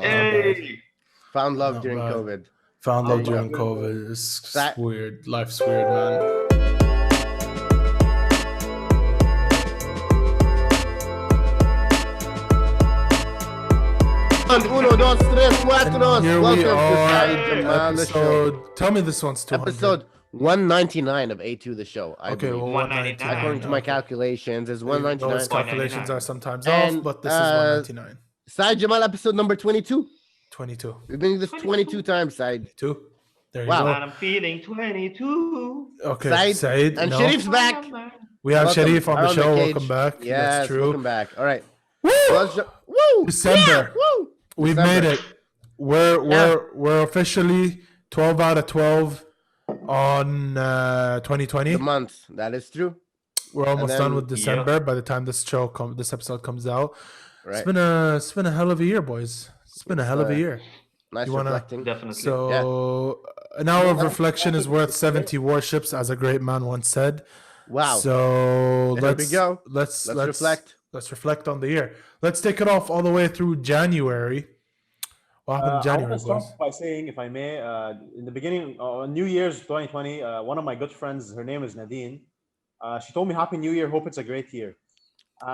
Hey. Found love Not during bad. COVID. Found love There you during go. COVID. It's That- weird. Life's weird, man. Uno, dos, tres, cuatro. And here we Welcome to are, Saeed, Jammal, the show. episode. Tell me this one's 200. Episode 199 of A2 the show. I Okay, believe. well, 199. According to my okay. calculations, is Those 199. calculations are sometimes And, off, but this is uh, 199. Saeed Jammal, episode number 22. 22. We've been doing this 22 times, Saeed. 22. There you Wow. go. And I'm feeling 22. Okay, Saeed. And no. Sherif's back. We have Welcome. Sherif on the Around show. cage. Welcome back. Yes, That's true. welcome back. All right. Woo! Woo! December. Yeah, woo! We've December. made it. We're officially 12 out of 12 on 2020. The month. That is true. We're almost then- done with December by the time this episode comes out. Right. It's been a hell of a year, boys. It's been a hell of a year. Nice you wanna- reflecting. Definitely. So an hour of reflection is worth 70 warships, as a great man once said. Wow. So There we go. Let's reflect. Let's reflect on the year. Let's take it off all the way through January. What happened in I January, want to start boys? by saying, if I may, in the beginning, New Year's 2020, one of my good friends, her name is Nadine. She told me Happy New Year, hope it's a great year. And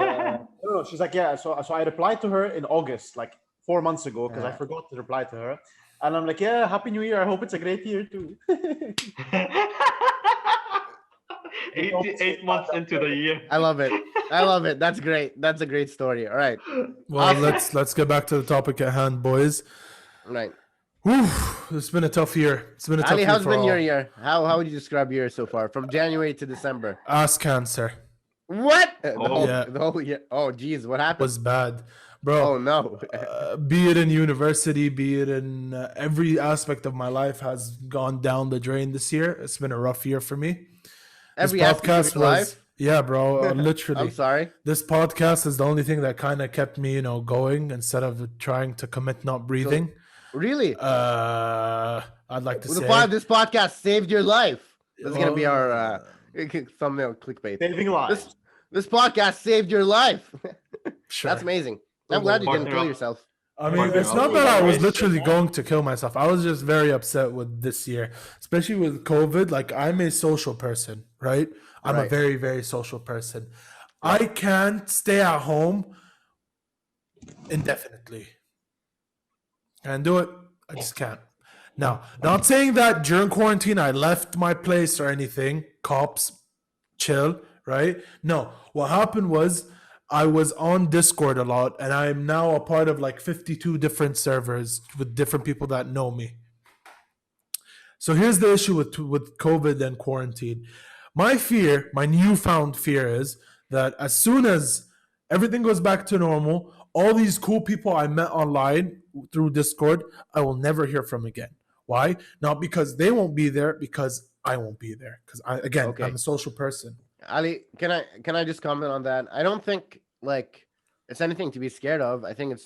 I don't know, she's like, yeah. So I replied to her in August, like 4 months ago, because I forgot to reply to her. And I'm like, yeah, Happy New Year, I hope it's a great year too. 8 months into the year. I love it. I love it. That's great. That's a great story. All right. Well, let's get back to the topic at hand, boys. All right. Whew, it's been a tough year. It's been a tough Ali, year how's for been all. your year? How would you describe your year so far, from January to December? Ass cancer What? Yeah. The whole year. Oh, geez, what happened? was bad, bro. Oh no. Be it in university, be it in every aspect of my life has gone down the drain this year. It's been a rough year for me. Every aspect of your life. yeah, bro. Literally, I'm sorry. this podcast is the only thing that kind of kept me, going instead of trying to commit not breathing. Really? I'd like to say This podcast saved your life. This is gonna be our thumbnail clickbait. Saving lives. This podcast saved your life. sure. That's amazing. I'm glad you didn't Partner kill up. yourself. I mean, Partner it's up. not that I was literally going to kill myself. I was just very upset with this year, especially with COVID. Like, I'm a social person, right? I'm a Right. very, very social person. I can't stay at home indefinitely. Can't do it. I just can't. Now, not saying that during quarantine I left my place or anything. Cops, chill, right? No. What happened was I was on Discord a lot, and I'm now a part of like 52 different servers with different people that know me. So here's the issue with COVID and quarantine. My newfound fear is that as soon as everything goes back to normal, all these cool people I met online through Discord, I will never hear from again. Why? Not because they won't be there, because I won't be there. Because Okay. I'm a social person. Ali, can I just comment on that? I don't think it's anything to be scared of. I think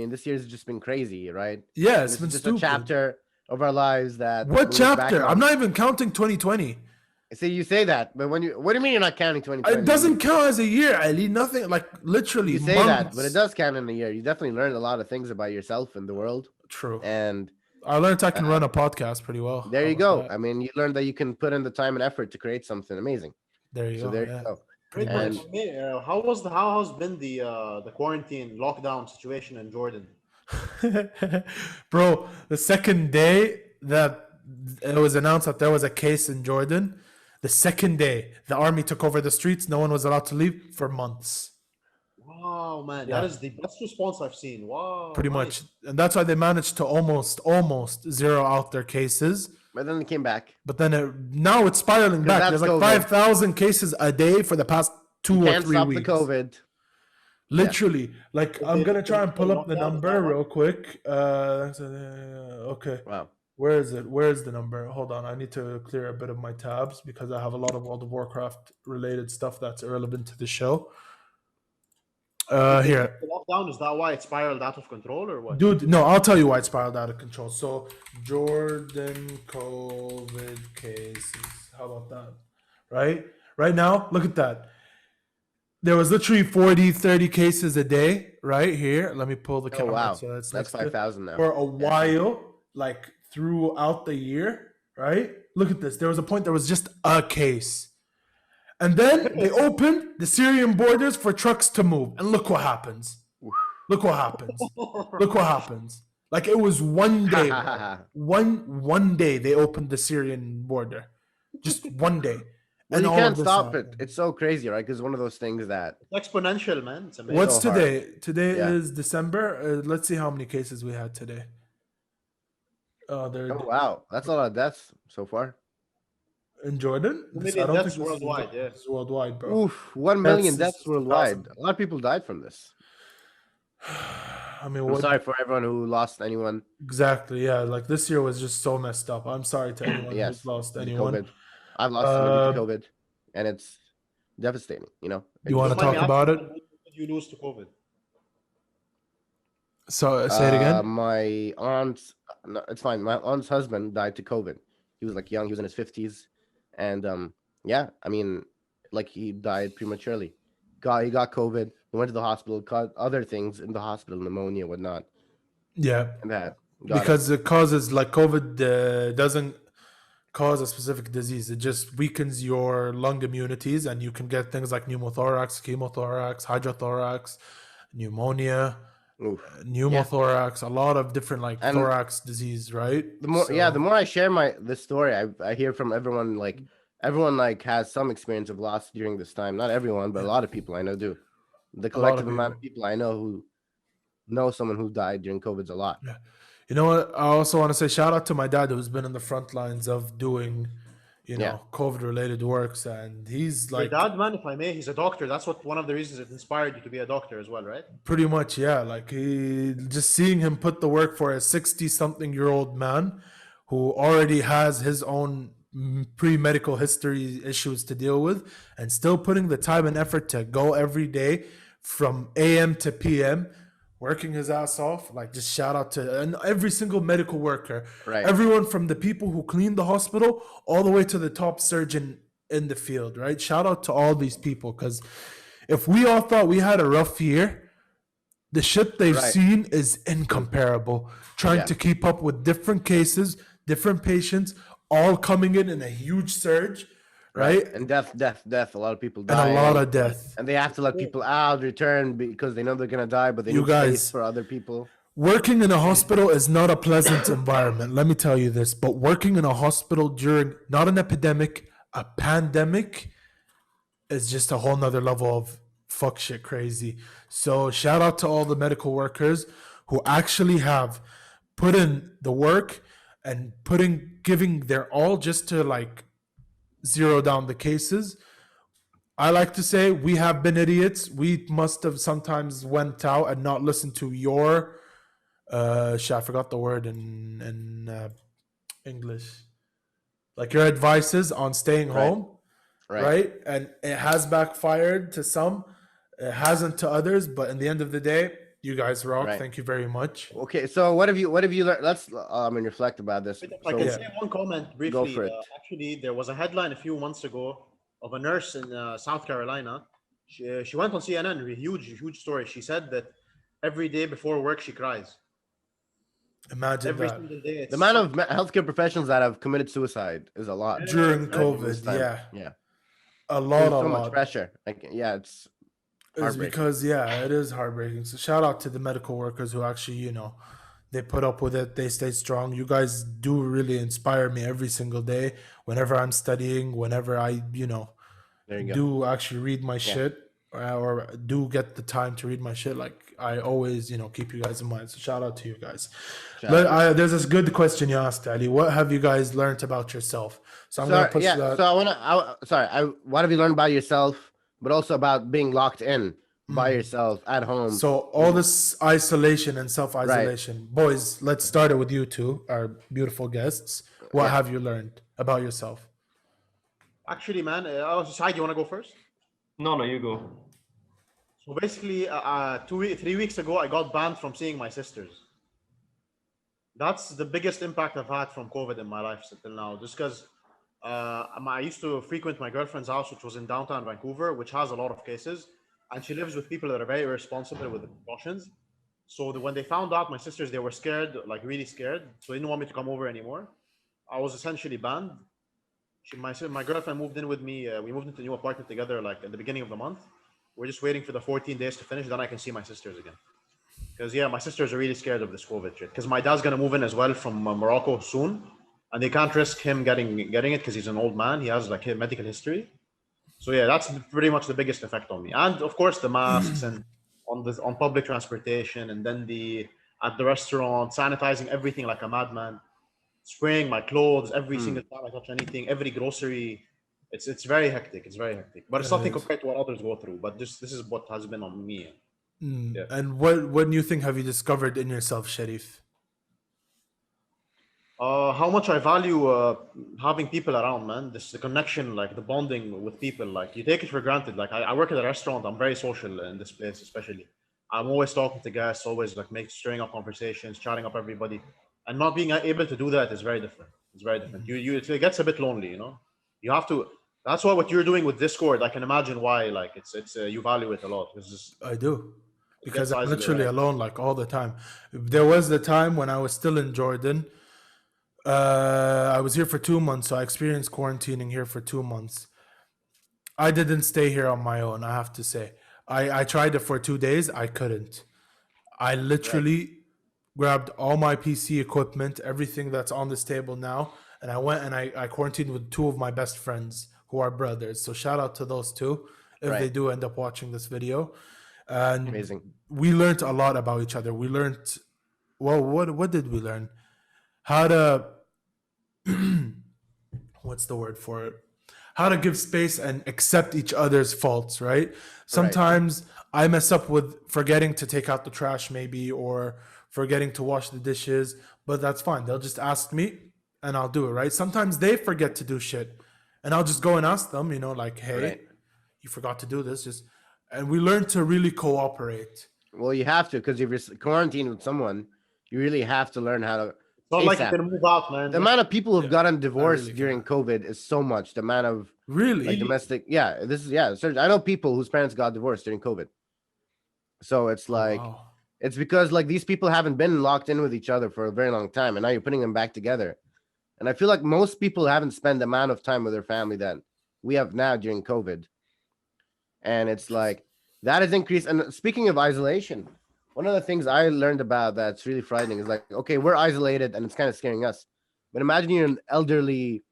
this year's just been crazy, right? Yeah, it's This been is just stupid. a chapter of our lives that. What we look back chapter? on. I'm not even counting 2020. See, you say that, but what do you mean you're not counting 2020? It doesn't count as a year, Ali. Nothing, like literally You say months. that, but it does count in a year. You definitely learned a lot of things about yourself and the world, True. and I learned I can run a podcast pretty well. there How you about go. that? I mean, you learned that you can put in the time and effort to create something amazing. There you So go. there yeah. you go. Great And- point. How has been the quarantine lockdown situation in Jordan? Bro, the second day that it was announced that there was a case in Jordan, the second day the army took over the streets, no one was allowed to leave for months. Wow, man, Yeah. that is the best response I've seen. Wow, Pretty nice. much. And that's why they managed to almost zero out their cases. But then they came back. But then now it's spiraling back. that's There's like COVID. 5,000 cases a day for the past 2 or Can't 3 stop weeks. the COVID. Literally, like I'm they- gonna try and pull up the lockdown, is number that right? real quick. Okay, Wow. where is it? Where is the number? Hold on, I need to clear a bit of my tabs because I have a lot of World of Warcraft related stuff that's irrelevant to the show. Here, The lockdown, is that why it spiraled out of control or what? dude. No, I'll tell you why it spiraled out of control. So Jordan COVID cases. How about that? Right now, look at that. there was literally 40, 30 cases a day right here. Let me pull the Oh camera. wow, So that's that's next to 5,000 now. for a while, like throughout the year, right? Look at this. There was a point there was just a case. And then they opened the Syrian borders for trucks to move. And look what happens. Look what happens. Look what happens. Like it was one day, bro. one day they opened the Syrian border. Just one day. Well, And you all can't of this stop it. happened. It's so crazy, right? Because one of those things that It's exponential, man. It's amazing. What's so hard. today? Today Yeah. is December. Let's see how many cases we had today. oh wow, that's a lot of deaths so far. In Jordan. 2 This- million I don't deaths think this is worldwide, yeah. This is worldwide, bro. Oof, 1 million That's deaths worldwide. 1,000. A lot of people died from this. I mean, I'm what sorry for everyone who lost anyone. exactly? Yeah, like this year was just so messed up. I'm sorry to anyone Yes, who's lost due to anyone. COVID. I've lost someone due to Uh, COVID, and it's devastating. You know. You wanna Don't mind me talk about asking, it? who did you lose to COVID? So say it again. My aunt's. No, it's fine. My aunt's husband died to COVID. He was like young. He was in his 50s, and yeah, I mean, like he died prematurely. He got COVID. He went to the hospital. Caught other things in the hospital, pneumonia, whatnot, Yeah, and that got it. because it causes like COVID doesn't cause a specific disease. It just weakens your lung immunities, and you can get things like pneumothorax, chemothorax, hydrothorax, pneumonia, Oof. pneumothorax, a lot of different like And thorax disease, right? The more, So- the more I share this story, I hear from everyone. Like everyone, like has some experience of loss during this time. Not everyone, but a lot of people I know do. The collective amount of people I know who know someone who died during COVID's a lot. Yeah. You know what? I also want to say shout out to my dad who's been in the front lines of doing, you know, Yeah. COVID related works, and he's Your like dad, man, if I may, he's a doctor. That's what one of the reasons it inspired you to be a doctor as well, right? pretty much, yeah. Like he just seeing him put the work for a 60-something-year-old man who already has his own pre-medical history issues to deal with, and still putting the time and effort to go every day from AM to PM, working his ass off. Like just shout out to and every single medical worker, Right. everyone from the people who clean the hospital all the way to the top surgeon in the field, right? Shout out to all these people, because if we all thought we had a rough year, the shit they've Right. seen is incomparable. Trying Yeah. to keep up with different cases, different patients, all coming in a huge surge, right? And death. A lot of people And die. a lot of death. and they have to let people out, return because they know they're gonna die, but they You need guys- space for other people. Working in a hospital is not a pleasant environment. Let me tell you this. But working in a hospital during not an epidemic, a pandemic, is just a whole nother level of fuck shit crazy. So shout out to all the medical workers who actually have put in the work and giving their all just to like zero down the cases. I like to say we have been idiots. We must have sometimes went out and not listened to your I forgot the word in English. Like your advices on staying Right. home, right? And it has backfired to some, it hasn't to others. But in the end of the day, you guys rock. Right. Thank you very much. Okay, so what have you learned? Let's reflect about this. If I So, can Yeah. say one comment Go briefly. for it. Actually, there was a headline a few months ago of a nurse in South Carolina. She went on CNN, a huge story. She said that every day before work she cries. Imagine Every that single day. the amount of healthcare professionals that have committed suicide is a lot. during This COVID. time. Yeah, Yeah. a There's lot, so a much lot. pressure. Like, yeah, it's Is heartbreaking. because it is heartbreaking. So shout out to the medical workers who actually, they put up with it. They stay strong. You guys do really inspire me every single day. Whenever I'm studying, whenever I, there you go. do actually read my shit or do get the time to read my shit, like I always, keep you guys in mind. So shout out to you guys. There's this good question you asked, Ali. What have you guys learned about yourself? So I'm gonna push that. So what have you learned about yourself, but also about being locked in by yourself at home? So all this isolation and self-isolation. Boys, let's start it with you two, our beautiful guests. What have you learned about yourself? Actually, man, Saeed, you want to go first? No, you go. So basically, 3 weeks ago, I got banned from seeing my sisters. That's the biggest impact I've had from COVID in my life until now. Just because I used to frequent my girlfriend's house, which was in downtown Vancouver, which has a lot of cases. and she lives with people that are very irresponsible with the precautions. So when they found out, my sisters, they were scared, like really scared. So they didn't want me to come over anymore. I was essentially banned. My girlfriend moved in with me. We moved into a new apartment together, like at the beginning of the month. We're just waiting for the 14 days to finish. Then I can see my sisters again. Because yeah, my sisters are really scared of this COVID shit. Because my dad's gonna move in as well from Morocco soon, and they can't risk him getting it because he's an old man. He has like medical history. So yeah, that's pretty much the biggest effect on me. And of course, the masks and on public transportation, and then at the restaurant, sanitizing everything like a madman, spraying my clothes every single time I touch anything, every grocery. It's very hectic. It's very hectic. But it's nothing compared to what others go through. But this is what has been on me. Yeah. And what new thing have you discovered in yourself, Sherif? How much I value having people around, man. The connection, like the bonding with people, like you take it for granted. Like I work at a restaurant. I'm very social in this place, especially. I'm always talking to guests, always like stirring up conversations, chatting up everybody, and not being able to do that is very different. It's very different. It gets a bit lonely, you know. You have to. That's why what you're doing with Discord, I can imagine why. Like it's you value it a lot. I do, because I'm literally alone like all the time. There was the time when I was still in Jordan. I was here for 2 months, so I experienced quarantining here for 2 months. I didn't stay here on my own, I have to say. I tried it for 2 days. I couldn't. I literally grabbed all my PC equipment, everything that's on this table now, and I went and I quarantined with 2 of my best friends who are brothers. So shout out to those 2 if they do end up watching this video. And amazing. We learned a lot about each other. We learned, well, what did we learn? How to what's the word for it? How to give space and accept each other's faults, right? Sometimes I mess up with forgetting to take out the trash maybe, or forgetting to wash the dishes, but that's fine. They'll just ask me and I'll do it, right? Sometimes they forget to do shit and I'll just go and ask them, you know, like, hey, you forgot to do this. And we learn to really cooperate. Well, you have to, because if you're quarantined with someone, you really have to learn how to. Not like you can move out, man. The amount of people who've gotten divorced during COVID is so much. The amount of like domestic, Serge, I know people whose parents got divorced during COVID. So it's like, it's because like these people haven't been locked in with each other for a very long time, and now you're putting them back together. And I feel like most people haven't spent the amount of time with their family that we have now during COVID. And it's like that has increased. And speaking of isolation, one of the things I learned about that's really frightening is like, okay, we're isolated and it's kind of scaring us. But imagine you're an elderly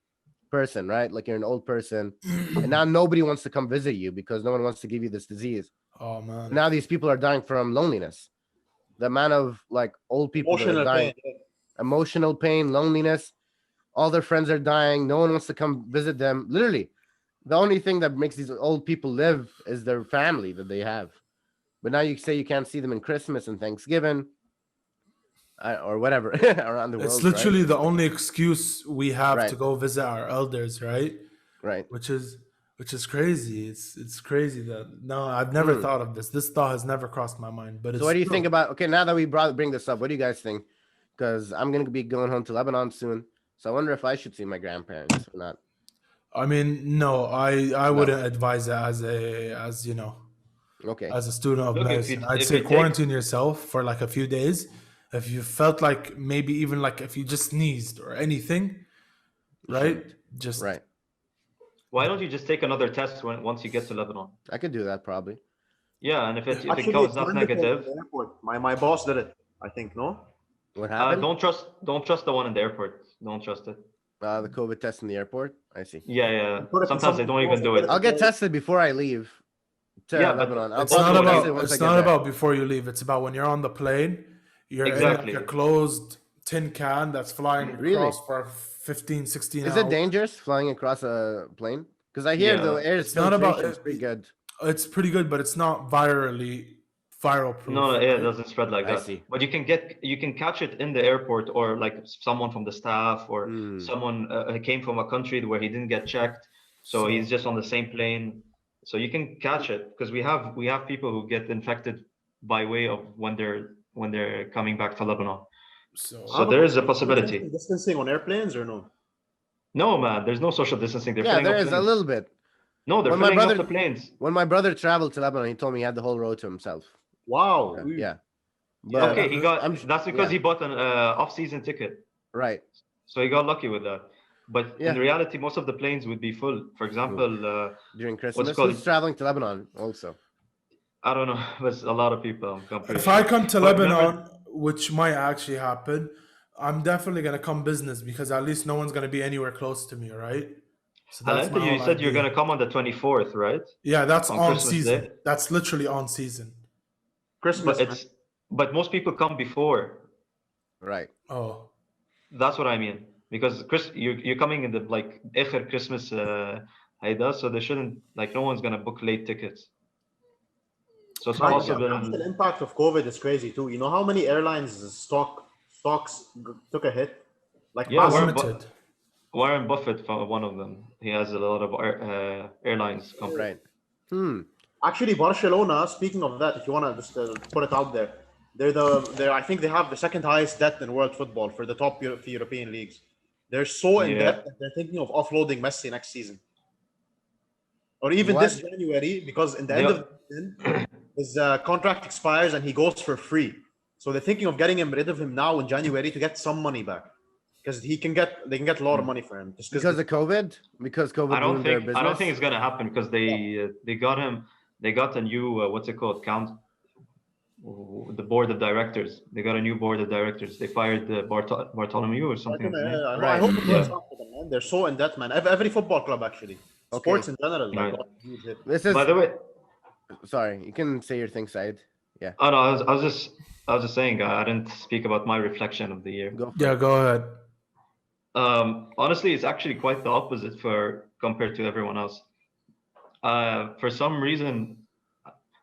person, right? Like you're an old person, and now nobody wants to come visit you because no one wants to give you this disease. Oh man! Now these people are dying from loneliness. The amount of like old people that are dying, emotional pain, loneliness. All their friends are dying. No one wants to come visit them. Literally, the only thing that makes these old people live is their family that they have. But now you say you can't see them in Christmas and Thanksgiving or whatever around the world. It's literally the only excuse we have to go visit our elders, right? Right. Which is crazy. It's crazy that I've never thought of this. This thought has never crossed my mind. But so what do you think about? Okay, now that we bring this up, what do you guys think? Because I'm gonna be going home to Lebanon soon, so I wonder if I should see my grandparents or not. I mean, no, I wouldn't advise it as you know. Okay. As a student of medicine, I'd say quarantine yourself for like a few days. If you felt like maybe even like if you just sneezed or anything, right? Just right. Why don't you just take another test once you get to Lebanon? I could do that probably. Yeah, and if it comes up negative, my boss did it. I think no. What happened? Don't trust the one in the airport. Don't trust it. The COVID test in the airport. I see. Yeah. Sometimes they don't even do it. I'll get tested before I leave. Lebanon. It's not about before you leave. It's about when you're on the plane. You're in like a closed tin can that's flying across for 15, 16 hours. Is it dangerous flying across a plane? Because I hear the air is pretty good. It's pretty good, but it's not viral proof. No, it doesn't spread like that. I see. But you can catch it in the airport, or like someone from the staff, or someone came from a country where he didn't get checked, so he's just on the same plane. So you can catch it because we have people who get infected by way of when they're coming back to Lebanon. So there is a possibility. Distancing on airplanes or no? No, man. There's no social distancing. There is a little bit. No, they're When my filling up brother- the planes. When my brother traveled to Lebanon, he told me he had the whole road to himself. Wow. Yeah. Yeah. Okay, he got. I'm- That's because yeah. he bought an off-season ticket, Right. so he got lucky with that. But Yeah. in reality, most of the planes would be full. For example, During Christmas. called- Who's traveling to Lebanon also? I don't know, there's a lot of people. I'm pretty If sure. I come to But Lebanon, remember- which might actually happen, I'm definitely gonna come business because at least no one's gonna be anywhere close to me, right? So that's Alenta, my you whole said you're idea. gonna come on the 24th, right? Yeah, that's on on Christmas season. Day? That's literally on season. Christmas. But most people come before. Right. Oh, That's what I mean. Because you're coming in the like Echer Christmas Haejl, so they shouldn't like no one's gonna book late tickets. So it's Right, possible. yeah. The impact of COVID is crazy too. You know how many airlines stocks took a hit? Like Yeah, massive. limited. Warren Buffett, one of them. He has a lot of airlines company. Right. Actually, Barcelona. Speaking of that, if you wanna just put it out there, they're I think they have the second highest debt in world football for the top European leagues. They're so in Yeah. debt that they're thinking of offloading Messi next season, or even What? this January, because in the end of the season, his contract expires and he goes for free. So they're thinking of getting rid of him now in January to get some money back, because they can get a lot of money for him. Just Because of COVID? Because COVID I don't ruined their think business? it's gonna happen because they got him. They got a new what's it called? The board of directors. They got a new board of directors. They fired Bartholomew or something. I Right. hope it Yeah. works out for them, man. They're so in debt, man. Every football club actually, sports in general, like, Right. got a huge hit. This is By the way, sorry, you can say your thing, Saeed. Yeah. oh no, I was just saying I didn't speak about my reflection of the year. Go for Yeah, it. go ahead. Honestly, it's actually quite the opposite compared to everyone else. For some reason,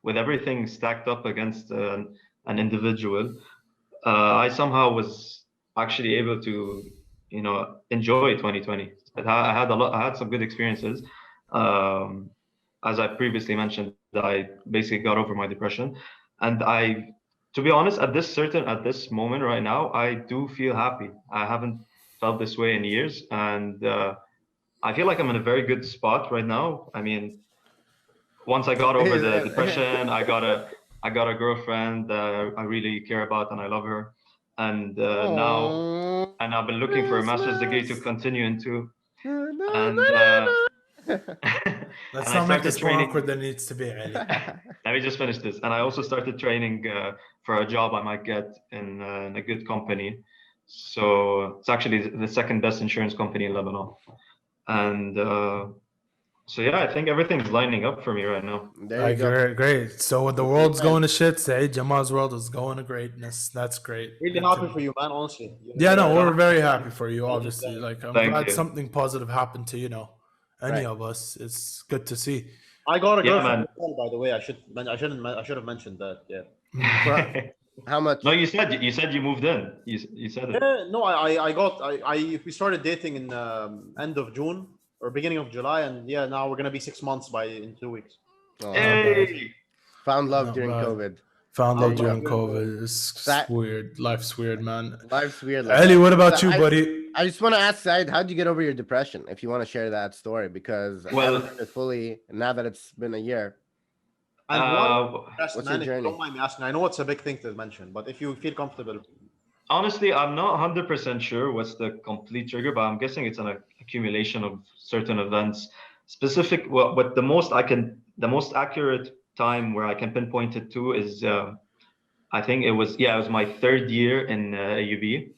with everything stacked up against an individual, I somehow was actually able to, enjoy 2020. I had some good experiences. As I previously mentioned, I basically got over my depression, and to be honest, at this moment right now, I do feel happy. I haven't felt this way in years, and I feel like I'm in a very good spot right now. I mean, once I got over the depression, I got a girlfriend that I really care about and I love her, and now I've been looking for a master's degree to continue into, and Let's and I not make started this more training. awkward than it needs to be, Ali. Let me just finish this. And I also started training for a job I might get in a good company. So it's actually the second best insurance company in Lebanon. And so yeah, I think everything's lining up for me right now. There you go. Great. So when the world's going to shit, say Jammal's world is going to greatness. That's great. Really happy for you, man. Honestly. Yeah, no, we're very happy for you. Obviously, like I'm Thank glad you. something positive happened to any Right. of us. It's good to see. I got a Yeah, girlfriend man. as well, by the way. I should have mentioned that. Yeah. How much? No, you said you moved in. You said it. No, we started dating in end of June or beginning of July, and yeah, now we're gonna be 6 months in 2 weeks. Oh, Hey! found love Not during bad. COVID. Found There love you go. during COVID. It's That- weird. Life's weird, man. Life's weird. Ali, what about But you, buddy? I just want to ask Saeed, how'd you get over your depression? If you want to share that story, because I Well- haven't heard it fully now that it's been a year. And What's your man, if you journey? don't mind me asking, I know it's a big thing to mention, but if you feel comfortable, Honestly, I'm not 100% sure what's the complete trigger, but I'm guessing it's an accumulation of certain events. But the most accurate time where I can pinpoint it to is, I think it was my third year in AUB,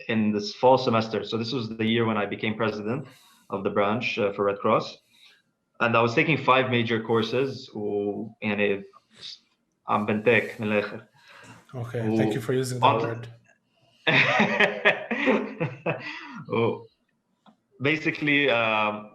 in this fall semester. So this was the year when I became president of the branch for Red Cross, and I was taking 5 major courses. And I'm bentek من الآخر. Okay, thank you for using that On- word. Oh, basically, one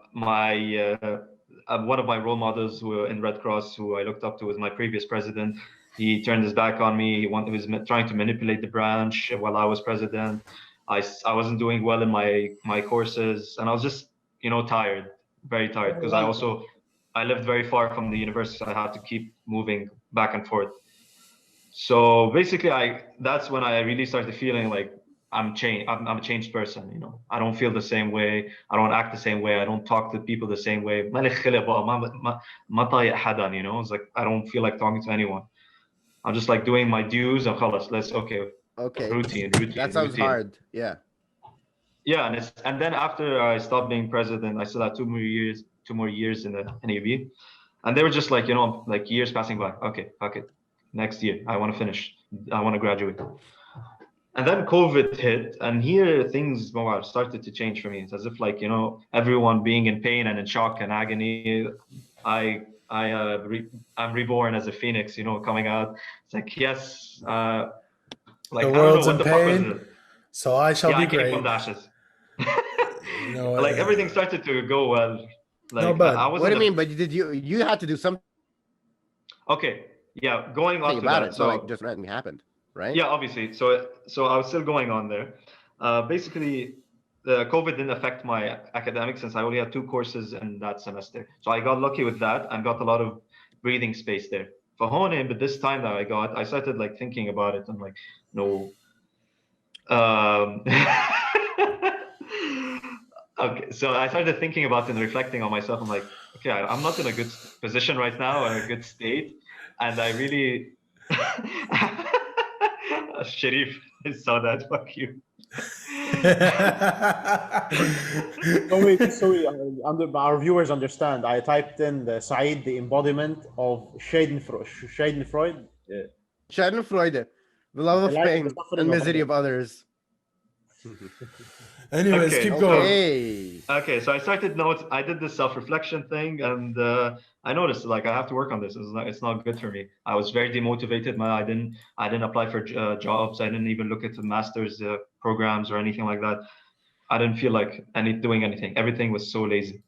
of my role models in Red Cross, who I looked up to, was my previous president. He turned his back on me. He was trying to manipulate the branch while I was president. I wasn't doing well in my courses, and I was just tired, very tired, because I lived very far from the university, so I had to keep moving back and forth. So basically, that's when I really started feeling like I'm changed. I'm a changed person. You know, I don't feel the same way. I don't act the same way. I don't talk to people the same way. مالي خلق بقى، ما طايق حدا. You know, it's like I don't feel like talking to anyone. I'm just like doing my dues and خلاص. Okay. Routine. That sounds hard. Yeah. Yeah, and then after I stopped being president, I still had 2 more years in the NAB, and they were just like, you know, like years passing by. Okay, fuck it, next year I want to finish. I want to graduate. And then COVID hit, and here things started to change for me. It's as if, like, you know, everyone being in pain and in shock and agony, I'm reborn as a phoenix, you know, coming out. It's like, yes, like, The I don't know world's what in the fuck was pain, it. so I shall Yeah, be I came great. from the ashes. You know, Like everything started to go well. Like, no bad. I was What do you mean? But you had to do something Okay, yeah, going on to about that. it. So So like just randomly happened, right? yeah, obviously. So I was still going on there. Basically, the COVID didn't affect my academics since I only had 2 courses in that semester. So I got lucky with that and got a lot of breathing space there. For Hone, but this time that I started like thinking about it and like, no. Okay, so I started thinking about it and reflecting on myself. I'm like, okay, I'm not in a good position right now, or a good state, and I really, Sherif, I saw that. Fuck you. Under our viewers understand, I typed in the Saeed, the embodiment of Schadenfreude. Schadenfreude, the love of pain and misery of others. Anyways, Okay. keep going. Okay, so I did this self-reflection thing, and I noticed like I have to work on this. It's not good for me. I was very demotivated, man. I didn't apply for jobs. I didn't even look at the master's programs or anything like that. I didn't feel like doing anything. Everything was so lazy.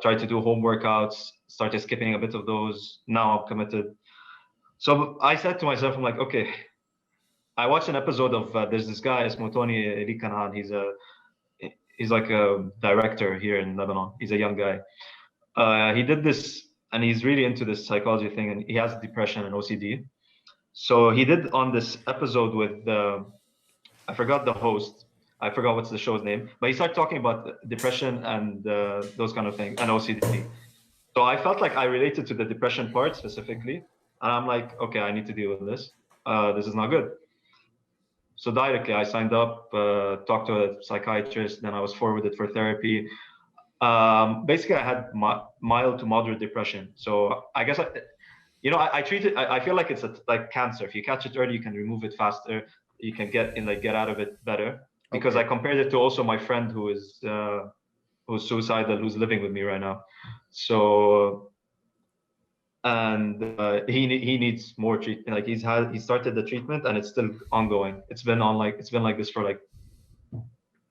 Tried to do home workouts, started skipping a bit of those. Now I'm committed. So I said to myself, I'm like, okay. I watched an episode of there's this guy, Ismo Tony Eli Kanhan. He's like a director here in Lebanon. He's a young guy. He did this, and he's really into this psychology thing, and he has depression and OCD. So he did on this episode with I forgot the host. I forgot what's the show's name, but he started talking about depression and those kind of things and OCD. So I felt like I related to the depression part specifically, and I'm like, okay, I need to deal with this. This is not good. So directly, I signed up, talked to a psychiatrist, then I was forwarded for therapy. Basically, I had mild to moderate depression. So I guess, I treat it. I feel like it's like cancer. If you catch it early, you can remove it faster. You can get out of it better. Because I compared it to also my friend who's suicidal, who's living with me right now. So. And he needs more treatment. Like he started the treatment and it's still ongoing. It's been like this for like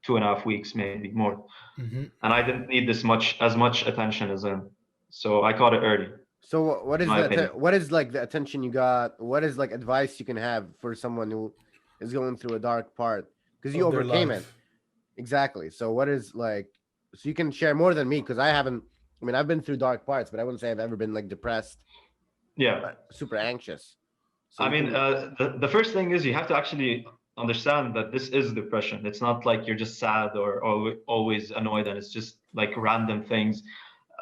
2.5 weeks, maybe more. Mm-hmm. And I didn't need as much attention as him, so I caught it early. So what is what is like the attention you got? What is like advice you can have for someone who is going through a dark part because you overcame it? Exactly. So what is like? So you can share more than me because I haven't. I mean, I've been through dark parts, but I wouldn't say I've ever been like depressed. Yeah. Super anxious. So I mean, the first thing is you have to actually understand that this is depression. It's not like you're just sad or always annoyed and it's just like random things.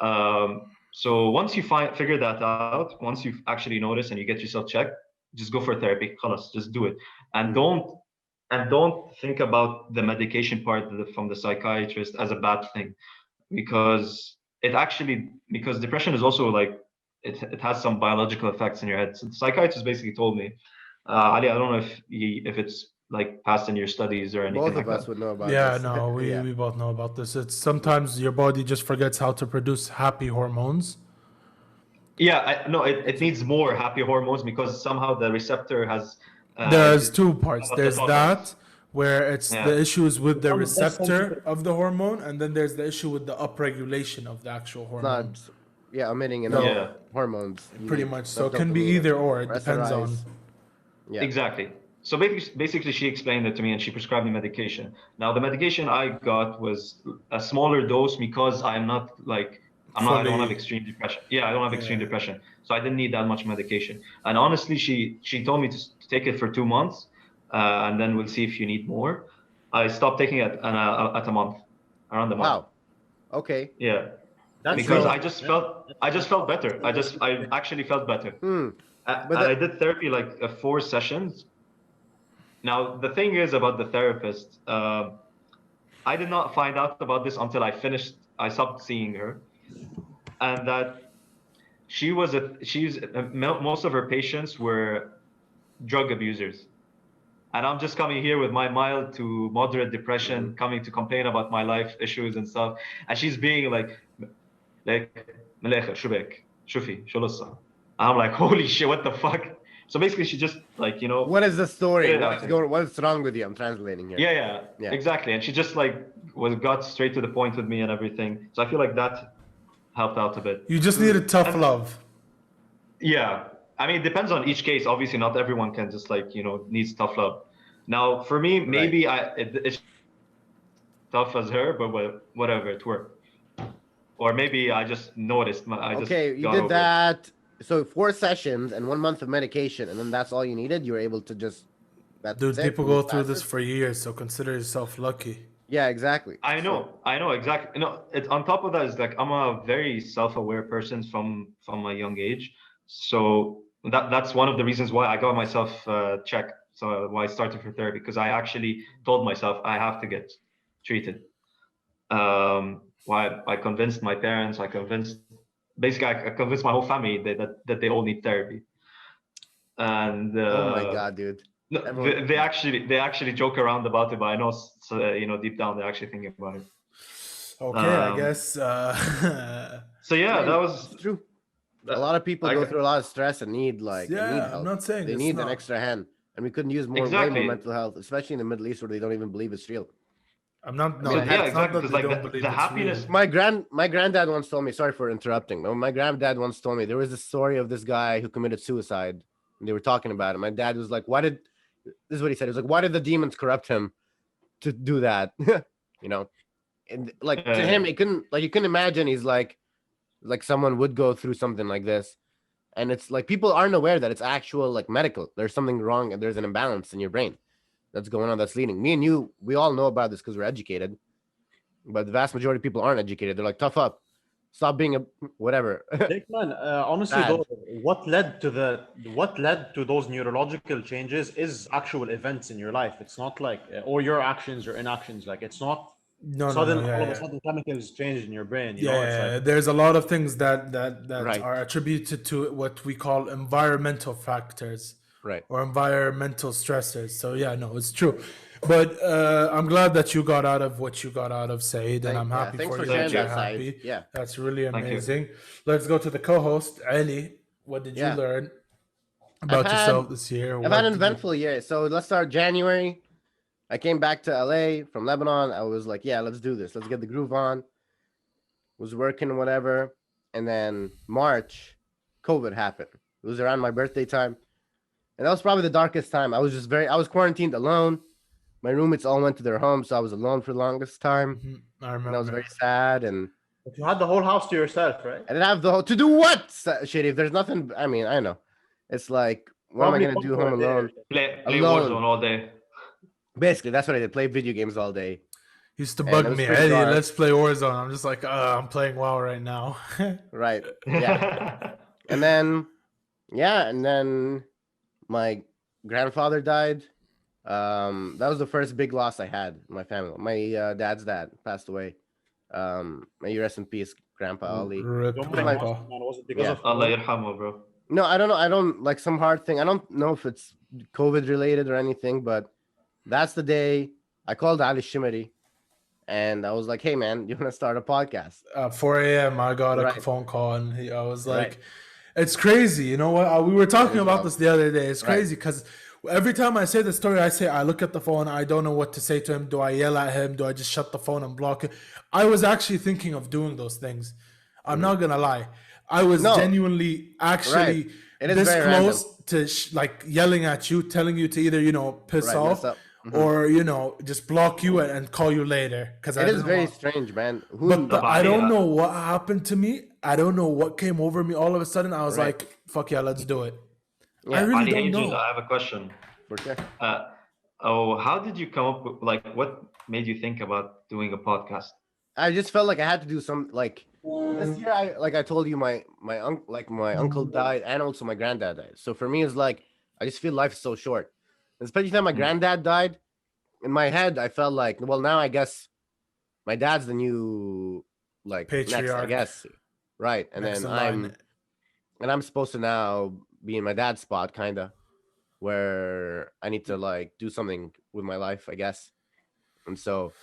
So once you figure that out, once you actually notice and you get yourself checked, just go for therapy. Khalas, just do it. And don't think about the medication part from the psychiatrist as a bad thing, because depression is also like it has some biological effects in your head. So the psychiatrist basically told me, Ali, I don't know if it's like passed in your studies or anything. Both of us would know about this. this. No, we both know about this. It's sometimes your body just forgets how to produce happy hormones. Yeah, it needs more happy hormones because somehow the receptor has. There's 2 parts. There's that where it's the issues with the receptor of the hormone, and then there's the issue with the upregulation of the actual hormone. Emitting enough hormones. Pretty much. So it can be either or. It depends on. Yeah. Exactly. So basically, she explained it to me and she prescribed me medication. Now, the medication I got was a smaller dose because I don't have extreme depression. Yeah, I don't have extreme depression. So I didn't need that much medication. And honestly, she told me to take it for 2 months. and then we'll see if you need more. I stopped taking it at a month, around a month. Wow. Okay. Yeah, That's because so- I just felt better. I actually felt better. And I did therapy like 4 sessions. Now the thing is about the therapist, I did not find out about this until I stopped seeing her, and that most of her patients were drug abusers. And I'm just coming here with my mild to moderate depression, coming to complain about my life issues and stuff. And she's being like, Malecha, shubek, shufi, shulasa. I'm like, holy shit, what the fuck? So basically, she just like, What is the story? Yeah. What's wrong with you? I'm translating here. Yeah, exactly. And she just like got straight to the point with me and everything. So I feel like that helped out a bit. You just needed tough love. Yeah. I mean, it depends on each case. Obviously, not everyone can just like, needs tough love. Now, for me, maybe it's tough as her, but whatever, it worked. Or maybe I just noticed. You did that. So 4 sessions and 1 month of medication, and then that's all you needed. You were able to just. Dude, people go through this for years, so consider yourself lucky. Yeah, exactly. I know exactly. On top of that is like I'm a very self-aware person from a young age, so that's one of the reasons why I got myself checked. So why I started for therapy, because I actually told myself I have to get treated. Why I convinced my parents, I convinced my whole family that they all need therapy. And oh my god, dude. No, they actually joke around about it, but I know, deep down they're actually thinking about it. Okay, I guess. So yeah, that was true. A lot of people go through a lot of stress and need help. I'm not saying they need an extra hand, and we couldn't use way more mental health, especially in the Middle East where they don't even believe it's real. I'm not. No, exactly. Because like the happiness. Real. My granddad once told me. Sorry for interrupting. But my granddad once told me there was a story of this guy who committed suicide, and they were talking about it. My dad was like, This is what he said. He was like, why did the demons corrupt him to do that? And like to him, you couldn't imagine he's like someone would go through something like this. And it's like people aren't aware that it's actual like medical. There's something wrong and there's an imbalance in your brain that's going on that's leading. Me and you, we all know about this because we're educated. But the vast majority of people aren't educated. They're like, tough up. Stop being a whatever. Man, honestly, though, what led to those neurological changes is actual events in your life. It's not like or your actions or inactions. Like it's not all of a sudden chemicals change in your brain. There's a lot of things that are attributed to what we call environmental factors, right, or environmental stressors. So it's true. But I'm glad that you got out of what you got out of, Saeed, and I'm happy for you that you're happy. Yeah, that's really amazing. Let's go to the co-host, Ali. What did you learn about yourself this year? I've had an eventful year. So let's start January. I came back to LA from Lebanon. I was like, let's do this. Let's get the groove on. Was working, whatever. And then March, COVID happened. It was around my birthday time. And that was probably the darkest time. I was quarantined alone. My roommates all went to their homes, so I was alone for the longest time. Mm-hmm. I remember. And I was very sad. And but you had the whole house to yourself, right? I didn't have the whole to do what? Sherif, there's nothing. I mean, I know. It's like, what am I gonna do home alone? Play Warzone all day. Basically, that's what I did. Play video games all day. Used to bug me. Eddie, let's play Warzone. I'm just like, I'm playing WoW right now. Right. Yeah. and then my grandfather died. That was the first big loss I had in my family. My dad's dad passed away. May you rest in peace, Grandpa Ali. Allah yarhamu, bro. No, I don't know. I don't like some hard thing. I don't know if it's COVID related or anything, but that's the day I called Ali Shammari and I was like, hey man, you want to start a podcast? 4 a.m. I got a phone call and I was like, it's crazy. You know what? We were talking about this the other day. It's crazy because every time I say the story, I look at the phone. I don't know what to say to him. Do I yell at him? Do I just shut the phone and block it? I was actually thinking of doing those things. I'm not going to lie. I was genuinely actually this close to like yelling at you, telling you to either, piss off or, just block you and call you later. Because it is very strange, man. But I don't know what happened to me. I don't know what came over me. All of a sudden, I was like, fuck yeah, let's do it. Yeah. I really don't know. I have a question. For sure. how did you come up with, like, what made you think about doing a podcast? I just felt like I had to do some like this year. I told you my uncle died and also my granddad died. So for me, it's like I just feel life is so short. Especially when my granddad died. In my head, I felt like, well, now I guess my dad's the new like next, I Patriarch. guess, right? And Next then in line. I'm supposed to now be in my dad's spot, kind of, where I need to like do something with my life, I guess. And so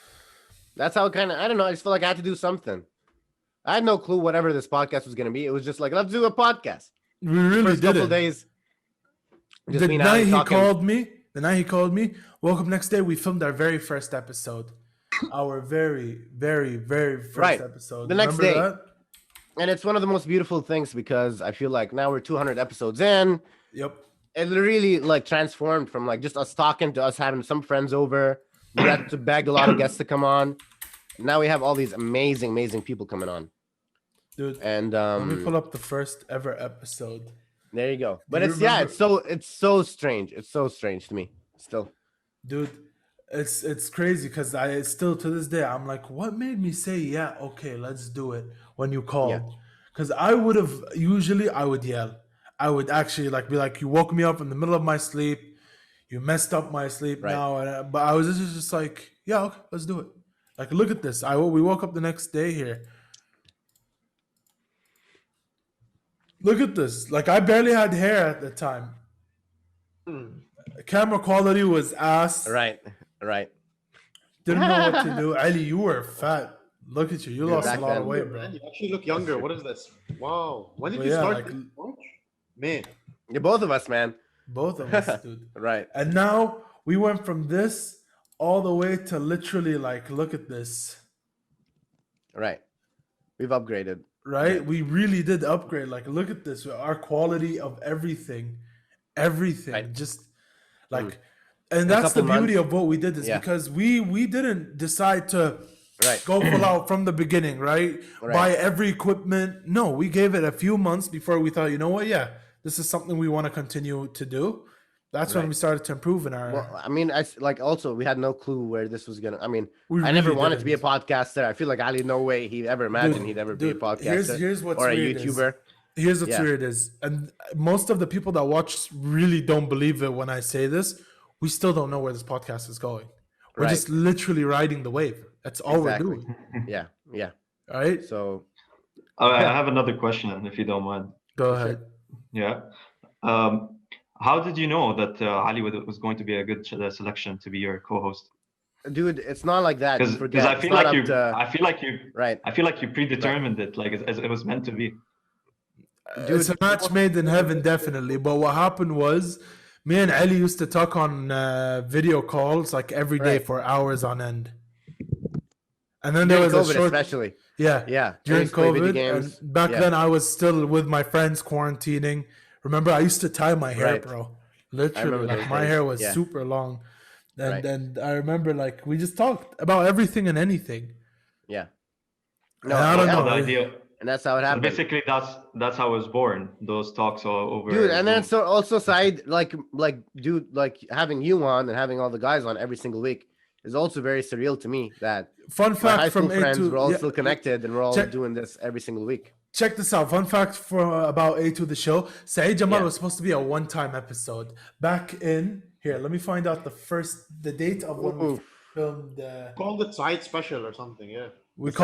that's how kind of I don't know. I just felt like I had to do something. I had no clue whatever this podcast was gonna be. It was just like let's do a podcast. We really First did couple it. days. Just The me and Ali night he talking. called me, woke up next day, we filmed our very first episode. Our very, very, very first Right. episode. The next Remember day. that? And it's one of the most beautiful things because I feel like now we're 200 episodes in. Yep. It really like transformed from like just us talking to us having some friends over. We had to beg a lot of guests to come on. Now we have all these amazing, amazing people coming on. Dude, And let me pull up the first ever episode. there you go. But you it's remember- it's so strange. It's so strange to me still. Dude, it's crazy because I still to this day I'm like, what made me say yeah, okay, let's do it when you called? Because I would have I would yell. I would actually like be like, you woke me up in the middle of my sleep, you messed up my sleep Right. now, but I was just like, yeah, okay, let's do it. Like, look at this. We woke up the next day here. Look at this. Like, I barely had hair at the time. Camera quality was ass. Right. Didn't know what to do. Ali, you were fat. Look at you. You lost a back lot then. of weight, bro. You actually look younger. What is this? Wow. When did Well, you yeah, start? like- this? March? Man. Yeah, both of us, man. Both of us, dude. Right. And now we went from this all the way to literally like, look at this. Right. We've upgraded. Right? We really did upgrade. Like, look at this. Our quality of everything. Everything. Right. Just like, and that's the couple beauty months. of what we did is Yeah. because we didn't decide to Right. go full out from the beginning, right? Buy every equipment. No, we gave it a few months before we thought, you know what? Yeah, this is something we want to continue to do. That's when Right. we started to improve in our. Well, I mean, also we had no clue where this was gonna. I mean, We I never really wanted to be a didn't. podcaster. I feel like Ali, no way he'd ever imagined he'd ever be a podcaster Here's what's or a weird is- YouTuber. Here's what's Yeah. weird is, and most of the people that watch really don't believe it when I say this. We still don't know where this podcast is going. We're Right. just literally riding the wave. That's all Exactly. we're doing. Yeah. All right, So I have another question, if you don't mind. go ahead. Yeah. How did you know that Ali was going to be a good selection to be your co-host? dude, it's not like that. You Because forget. I It's feel not like up to- I feel like you predetermined it, like as it was meant to be. Dude, It's a match made in heaven, definitely. But what happened was, me and Ali used to talk on video calls like every day Right. for hours on end. And then there during was a COVID short, especially. yeah, Yeah. during used to play video COVID. games. And back Yeah. then, I was still with my friends quarantining. Remember, I used to tie my hair, Right. bro. Literally, remember like those my days. hair was Yeah. super long. And Right. and I remember like we just talked about everything and anything. Yeah. No, I don't yeah, know. The idea. And that's how it So happened. basically, that's how it was born. Those talks over. Dude, and then Zoom. so also Saeed, dude, like having you on and having all the guys on every single week is also very surreal to me that Fun my high fact school from A friends to we're all yeah, still connected and we're all check- doing this every single week. check this out. Fun fact about A2 the show. Saeed Jammal Yeah. was supposed to be a one-time episode. Back in here, let me find out the date of when we Ooh. filmed. Called it side special or something. Yeah. We Saeed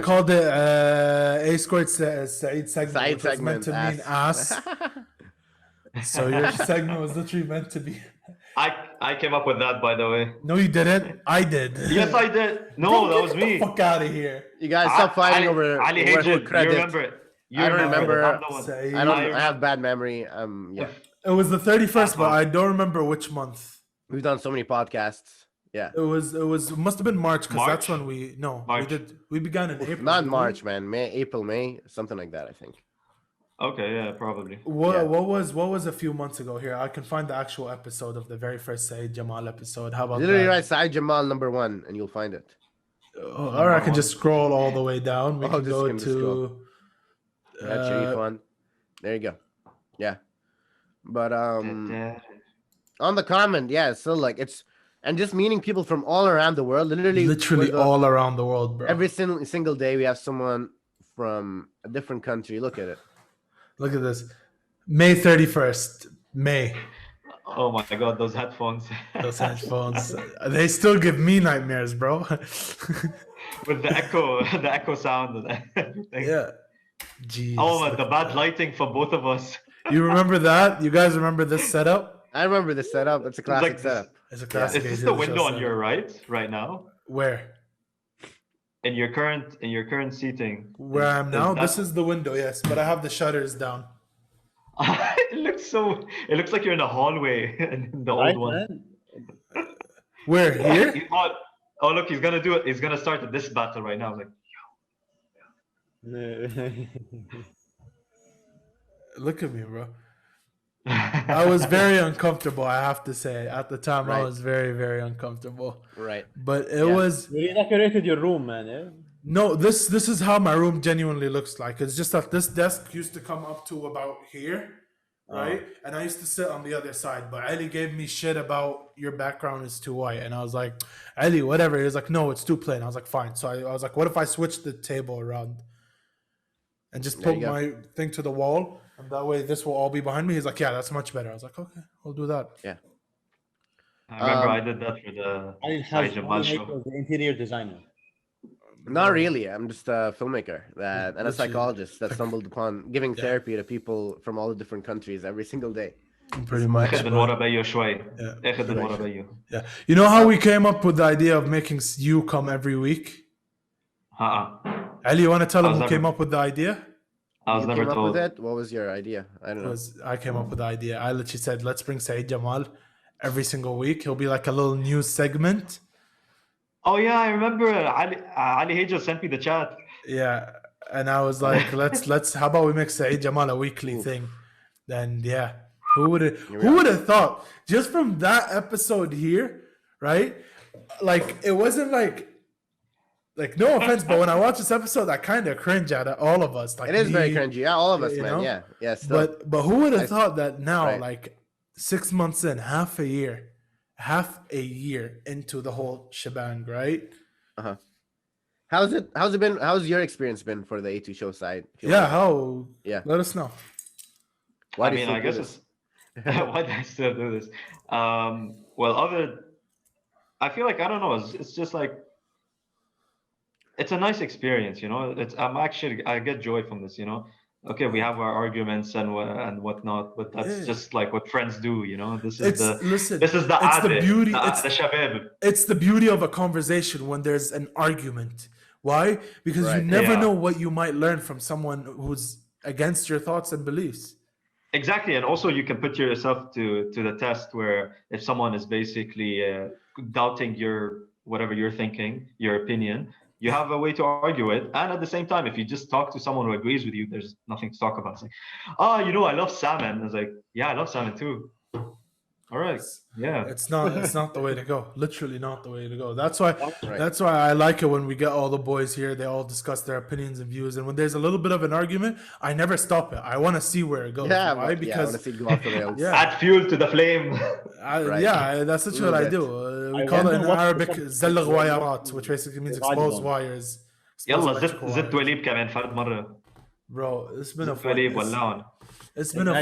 called it A squared Saeed segment. Saeed Which was meant segment, to mean ass. So your segment was literally meant to be. I came up with that, by the way. No, you didn't. I did. Yes, I did. No, Bro, that get was the me. fuck out of here. You guys stop fighting over Ali over Haejl, credit. you remember it. You I don't remember. I'm the one. Saeed. I have bad memory. Yeah. It was the 31st, but I don't remember which month. We've done so many podcasts. Yeah. It must have been March because that's March? when we March. we began in April. Not didn't we? March, man. May, something like that, I think. Okay, yeah, probably. What was a few months ago here? I can find the actual episode of the very first Saeed Jammal episode. How about Literally that? write Saeed Jammal #1 and you'll find it. Or I can just scroll all the way down. We can just go can just to We had Sherif on. There you go. Yeah. But on the comment, yeah, so like it's and just meeting people from all around the world. Literally all around the world, bro. Every single day we have someone from a different country. Look at it. Look at this. May 31st. May. Oh my god, those headphones. Those headphones. They still give me nightmares, bro. With the echo sound and everything. Yeah. Jeez. Oh, the bad lighting for both of us. You remember that? You guys remember this setup? I remember this setup. It's a classic setup. It's a classic. Is this the window on your right now? Where? In your current seating. Where I am now? This is the window, yes, but I have the shutters down. It looks like you're in a hallway in the old one. Where? Here? Oh look, he's gonna do it. He's gonna start this battle right now. Like, look at me, bro. I was very uncomfortable, I have to say. At the time, I was very, very uncomfortable. Right. But it was... You redecorated your room, man, yeah? No, this is how my room genuinely looks like. It's just that this desk used to come up to about here, right? And I used to sit on the other side. But Ali gave me shit about your background is too white. And I was like, Ali, whatever. He was like, no, it's too plain. I was like, fine. So I was like, what if I switch the table around and just put my thing to the wall? And that way this will all be behind me. He's like, yeah, that's much better. I was like, okay, we'll do that. Yeah. I remember I did that for the Jammal show. The interior designer. Not really. I'm just a filmmaker and a psychologist that stumbled upon giving therapy to people from all the different countries every single day. Pretty much. Yeah. You know how we came up with the idea of making you come every week? Ali, you want to tell them who came up with the idea? I was never told. With it? What was your idea? I don't know. I came up with the idea. I literally said, let's bring Saeed Jammal every single week. He'll be like a little news segment. Oh yeah, I remember. Ali Haejl sent me the chat. Yeah, and I was like, let's. How about we make Saeed Jammal a weekly thing? Then yeah, who would have thought? Just from that episode here, right? Like it wasn't like no offense, but when I watch this episode, I kind of cringe at it, all of us. Like it is very cringy. Yeah, all of us, man. Know? Yeah. Still. But who would have thought that now, like 6 months in, half a year into the whole shebang, right? How's it been? How's your experience been for the A2 show side? Yeah, let us know. Why do I still do this? I feel like, I don't know, it's just like, it's a nice experience, you know. I get joy from this, you know. Okay, we have our arguments and whatnot, but that's just like what friends do, you know. This is the beauty. It's the beauty of a conversation when there's an argument. Why? Because you never know what you might learn from someone who's against your thoughts and beliefs. Exactly, and also you can put yourself to the test where if someone is basically doubting whatever you're thinking, your opinion, you have a way to argue it. And at the same time, if you just talk to someone who agrees with you, there's nothing to talk about. It's like, I love salmon. It's like, yeah, I love salmon too. All right. Yeah. It's not the way to go. Literally not the way to go. That's why I like it when we get all the boys here. They all discuss their opinions and views. And when there's a little bit of an argument, I never stop it. I want to see where it goes. Yeah, why? Because I want to see go off the rails. Add fuel to the flame. Yeah, that's literally what I do. We call it in Arabic زلغ wayarat, which basically means exposed wires. يلا زدت وليب كمان فرد مرة. Bro, it's been a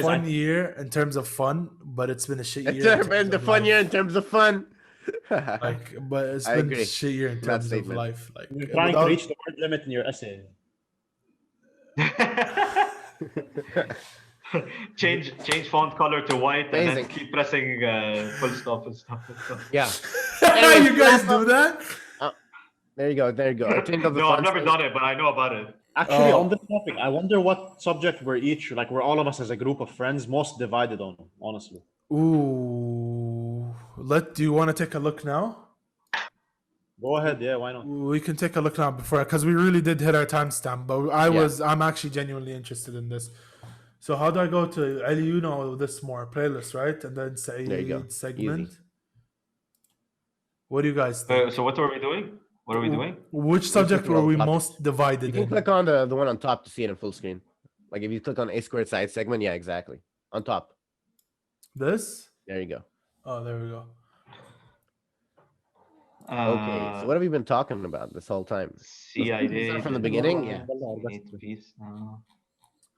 fun year in terms of fun, but it's been a shit year. It's been the fun year in terms of fun. But it's been a shit year in terms of life. Like you're trying to reach the word limit in your essay. change font color to white. Amazing. And then keep pressing full stop. Yeah. You guys do that? There you go. No, I've never done it, but I know about it. Actually, on this topic, I wonder what subject we're all of us as a group of friends most divided on, honestly. Ooh. Do you want to take a look now? Go ahead, yeah, why not? We can take a look now because we really did hit our timestamp, but I'm actually genuinely interested in this. So how do I go to Ali? You know this more playlist, right? And then say segment. Easy. What do you guys think? So what are we doing? Which subject were we most divided in? You can click on the one on top to see it in full screen. Like if you click on A squared side segment, yeah, exactly. On top. This? There you go. Oh, there we go. Okay, so what have you been talking about this whole time? CID. Start from the beginning? Yeah. We need peace.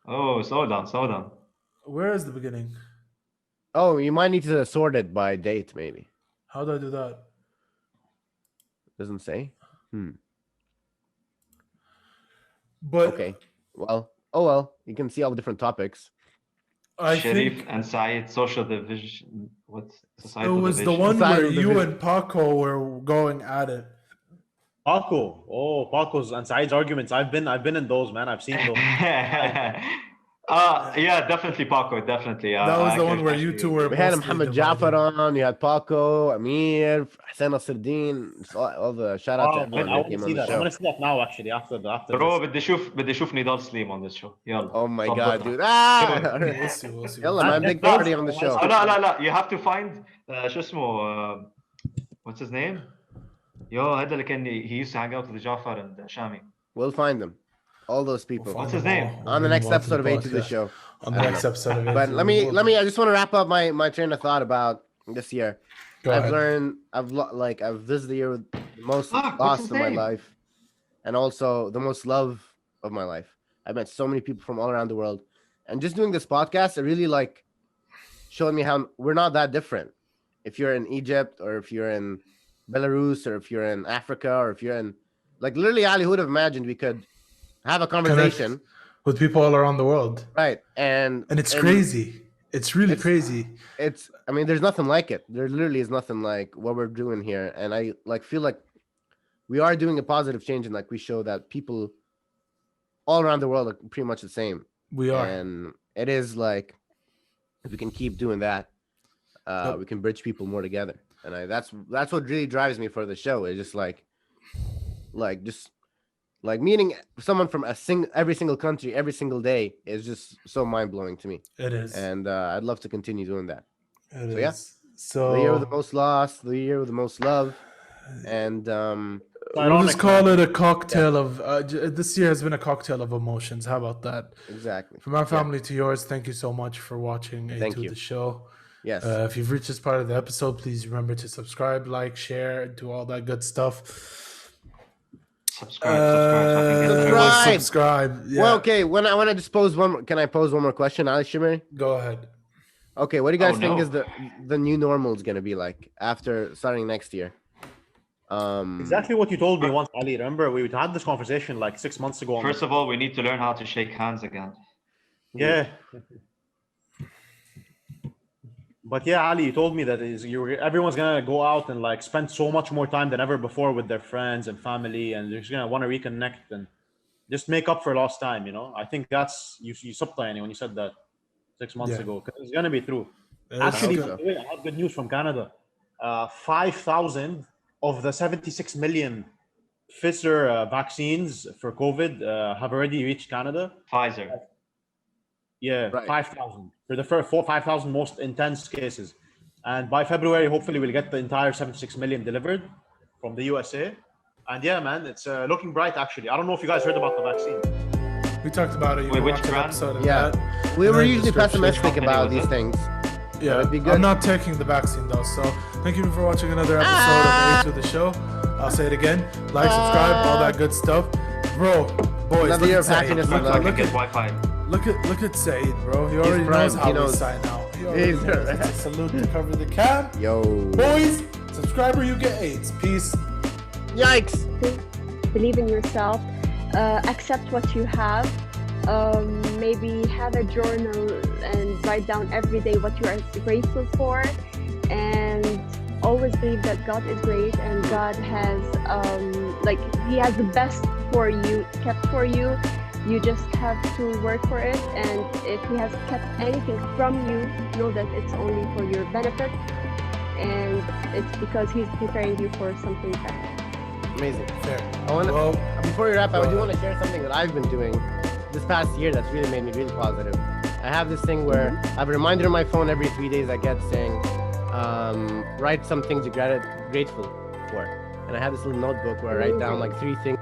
Oh, slow down, slow down. Where is the beginning? Oh, you might need to sort it by date, maybe. How do I do that? Doesn't say. But Okay. Well, you can see all the different topics. I Sherif think and Saeed, social division. What? it Societal was the division. one where Societal you division. and Paco were going at it. Paco. Oh, Paco's and Saeed's arguments. I've been in those, man. I've seen those. Yeah, definitely Paco, definitely. That was I the can one where you actually- two were. We had mostly Muhammad divided. Jafar on, you had Paco, Amir, Hassan Al-Sardin, all the shout out to Oh, everyone man, I that want to came on see the that. I show. want to see that now, actually, after Bro, this. بدي اشوف نضال سليم on this show. يلا. Oh my صبرنا. god, dude. We'll see. We'll see. Yalla, man, big party on the show. لا you have to find شو اسمه what's his name? Yo, هذا اللي كان he used to hang out with Jafar and Shami. We'll find them. All those people. What's his name? On the next episode of A to the Show. On the next episode of it. But let me. I just want to wrap up my train of thought about this year. This is the year with the most loss of my life, and also the most love of my life. I met so many people from all around the world, and just doing this podcast, it really showed me how we're not that different. If you're in Egypt, or if you're in Belarus, or if you're in Africa, or if you're in literally, Ali, who would have imagined we could have a conversation with people all around the world, right? And it's crazy. It's really crazy. I mean, there's nothing like it. There literally is nothing like what we're doing here, and I feel like we are doing a positive change, and we show that people all around the world are pretty much the same. We are, and it is if we can keep doing that, we can bridge people more together, and that's what really drives me for the show. It's just meeting someone from every single country every single day is just so mind-blowing to me. It is, and I'd love to continue doing that. So the year with the most loss, the year with the most love, and we'll just call it a cocktail of this year has been a cocktail of emotions. How about that? Exactly. From our family to yours, thank you so much for watching the show. Yes. If you've reached this part of the episode, please remember to subscribe, like, share, and do all that good stuff. Subscribe. Yeah. Well, okay. When I want to dispose one more, can I pose one more question, Ali Shammari? Go ahead. Okay, what do you guys think is the new normal is going to be like after starting next year? Exactly what you told me once, Ali. Remember, we had this conversation 6 months ago. First of all, we need to learn how to shake hands again. Yeah. But yeah, Ali, you told me that everyone's gonna go out and spend so much more time than ever before with their friends and family, and they're just gonna want to reconnect and just make up for lost time. I think that's you subtly when you said that 6 months ago, because it's gonna be true. Actually, I have good news from Canada. 5,000 of the 76 million Pfizer vaccines for COVID have already reached Canada. Pfizer. Yeah, right. 5,000 for the first 5,000 most intense cases, and by February, hopefully, we'll get the entire 76 million delivered from the USA. And yeah, man, it's looking bright. Actually, I don't know if you guys heard about the vaccine. We talked about it. Wait, which brand? We were usually pessimistic about these things. Yeah, it'd be good. I'm not taking the vaccine though. So thank you for watching another episode of A to the Show. I'll say it again: like, subscribe, all that good stuff, bro. Boys, another year of happiness. Look at Saeed, bro. He already knows how we sign out. It's a salute to cover the cam. Yo, boys, subscriber, you get AIDS. Peace. Yikes. Believe in yourself. Accept what you have. Maybe have a journal and write down every day what you are grateful for, and always believe that God is great and God has He has the best for you, kept for you. You just have to work for it, and if He has kept anything from you, know that it's only for your benefit, and it's because He's preparing you for something better. Amazing. Fair. Before we wrap up, I do want to share something that I've been doing this past year that's really made me really positive. I have this thing where I have a reminder on my phone every 3 days I get saying, write some things you're grateful for. And I have this little notebook where I write down 3 things